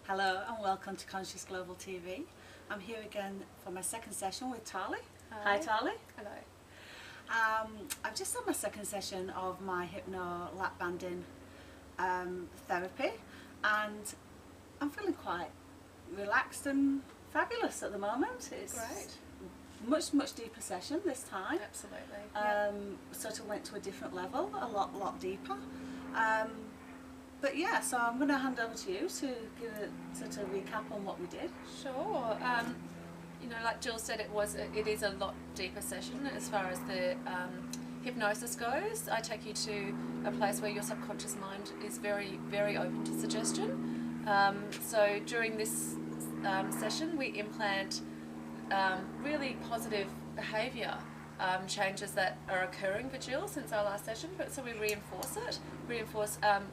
Hello and welcome to Conscious Global TV. I'm here again for my second session with Tali. Hi Tali. Hello. I've just had my second session of my hypno lap banding therapy, and I'm feeling quite relaxed and fabulous at the moment. It's Great. much deeper session this time. Absolutely. Sort of went to a different level, a lot deeper. But yeah, so I'm going to hand over to you to give a sort of recap on what we did. Sure. You know, like Jill said, it is a lot deeper session as far as the hypnosis goes. I take you to a place where your subconscious mind is very open to suggestion. So during this session, we implant really positive behaviour changes that are occurring for Jill since our last session, but so we reinforce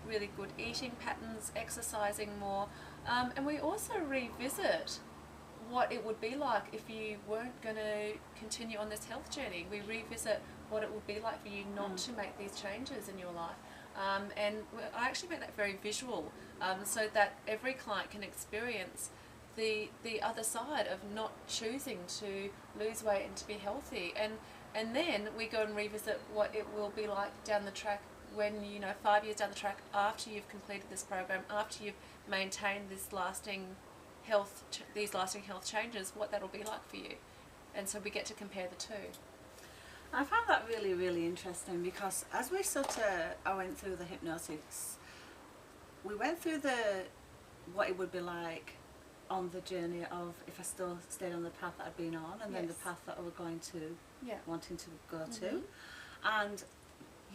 really good eating patterns, exercising more, and we also revisit what it would be like if you weren't going to continue on this health journey. We revisit what it would be like for you not to make these changes in your life, and I actually make that very visual, so that every client can experience the other side of not choosing to lose weight and to be healthy, and then we go and revisit what it will be like down the track when, 5 years down the track, after you've completed this program, after you've maintained these lasting health changes, what that'll be like for you. And so we get to compare the two. I found that really interesting, because as we I went through the hypnosis, we went through what it would be like on the journey of if I still stayed on the path that I'd been on, and then the path that I was going to, wanting to go to. And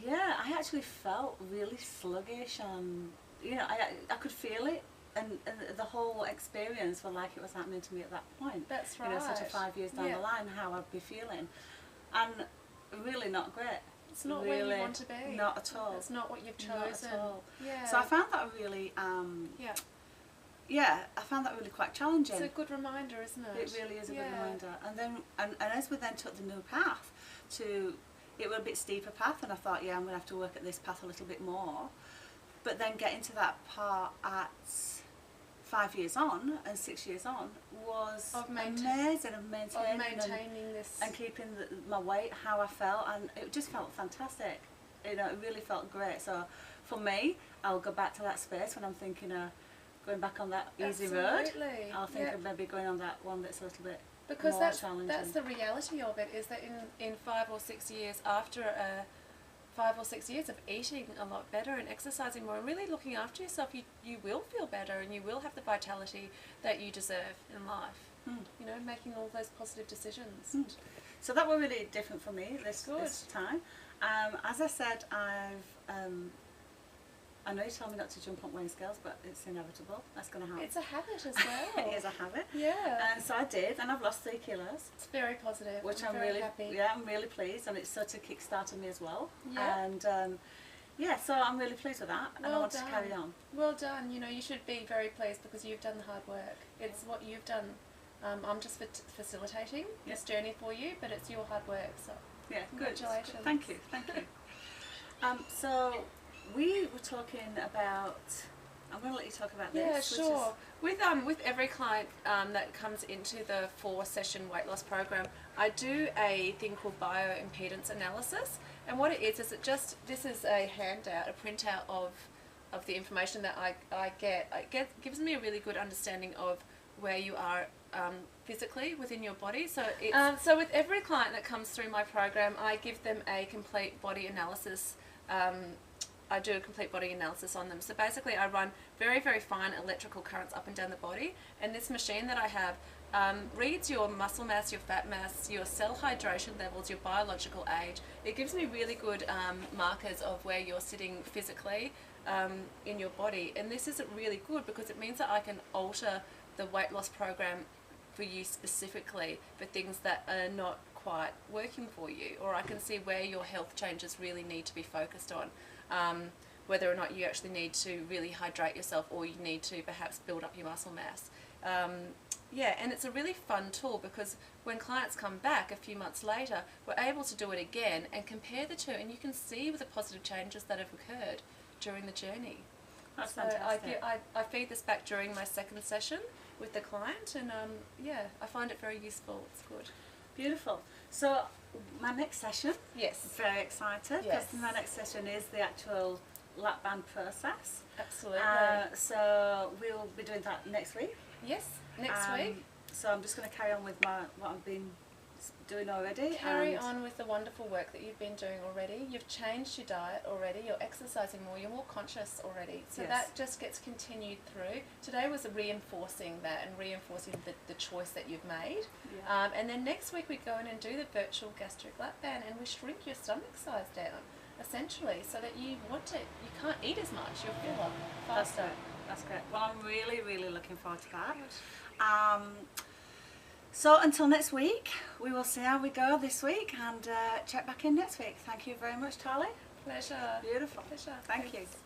yeah, I actually felt really sluggish, and I could feel it, and the whole experience felt like it was happening to me at that point. That's right. Sort of 5 years down the line, how I'd be feeling, and really not great. It's not really, where you want to be. Not at all. It's not what you've chosen. Not at all. Yeah. So I found that really I found that really quite challenging. It's a good reminder, isn't it? It really is a good reminder. And then, and as we then took the new path it was a bit steeper path, and I thought, I'm going to have to work at this path a little bit more. But then getting to that part at 5 years on and 6 years on was amazing, of maintaining this and keeping my weight, how I felt, and it just felt fantastic. It really felt great. So for me, I'll go back to that space when I'm thinking going back on that easy road. I'll think of maybe going on that one that's a little bit more challenging. That's the reality of it, is that in 5 or 6 years, after 5 or 6 years of eating a lot better and exercising more and really looking after yourself, you will feel better, and you will have the vitality that you deserve in life. Making all those positive decisions. So that was really different for me this time. As I said, I know you told me not to jump on weighing scales, but it's inevitable. That's going to happen. It's a habit as well. It is a habit. Yeah. And so I did, and I've lost 3 kilos. It's very positive. Which I'm very really happy. Yeah, I'm really pleased, and it's sort of kick-started me as well. Yeah. And so I'm really pleased with that, and I want to carry on. Well done. You should be very pleased, because you've done the hard work. It's what you've done. I'm just facilitating this journey for you, but it's your hard work. So congratulations. Good. Thank you. So we were talking about, I'm going to let you talk about this. Yeah, sure. With every client that comes into the 4-session weight loss program, I do a thing called bioimpedance analysis, and what it is this is a handout, a printout of the information that I get. It gives me a really good understanding of where you are physically within your body. So so with every client that comes through my program, I give them a complete body analysis. I do a complete body analysis on them. So basically I run very fine electrical currents up and down the body, and this machine that I have reads your muscle mass, your fat mass, your cell hydration levels, your biological age. It gives me really good markers of where you're sitting physically in your body, and this is really good because it means that I can alter the weight loss program for you specifically for things that are not quite working for you, or I can see where your health changes really need to be focused on. Whether or not you actually need to really hydrate yourself, or you need to perhaps build up your muscle mass. And it's a really fun tool, because when clients come back a few months later, we're able to do it again and compare the two, and you can see the positive changes that have occurred during the journey. That's So fantastic. I feed this back during my second session with the client, and yeah, I find it very useful. It's good. Beautiful. So my next session, Yes, very excited, because Yes. my next session is the actual lap band process. absolutely. So we'll be doing that next week. Yes, next week. So I'm just going to carry on with what I've been doing already. Carry and on with the wonderful work that you've been doing already. You've changed your diet already. You're exercising more. You're more conscious already. So Yes. that just gets continued through. Today was reinforcing that and reinforcing the choice that you've made. Yeah. And then next week we go in and do the virtual gastric lap band, and we shrink your stomach size down, essentially, so that you can't eat as much. You're fuller, That's faster. great. That's great. Well, I'm really, really looking forward to that. Good. So until next week, we will see how we go this week and check back in next week. Thank you very much, Tali. Pleasure. Beautiful. Pleasure. Thank you. Thanks.